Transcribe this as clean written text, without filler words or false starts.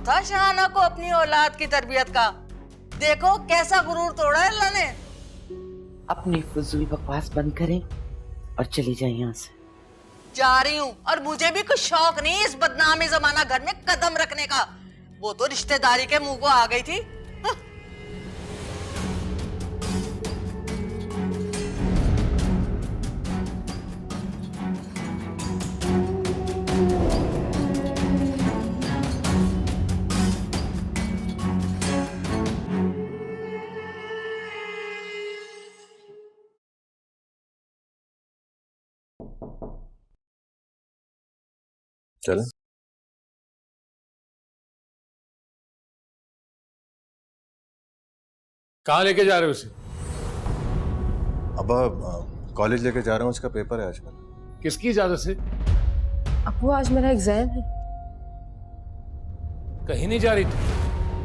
था शहाना को अपनी औलाद की तरबियत का। देखो कैसा गुरूर तोड़ा है अल्लाह ने। अपनी फजूल बकवास बंद करें और चली जाए यहाँ से। जा रही हूँ, और मुझे भी कुछ शौक नहीं इस बदनामी जमाना घर में कदम रखने का। वो तो रिश्तेदारी के मुंह को आ गई थी। चल कहाँ लेके जा रहे हो उसे? अब कॉलेज लेके जा रहा हूँ, उसका पेपर है आज मेरा। किसकी इजाजत से? अबू आज मेरा एग्जाम है। कहीं नहीं जा रही थी?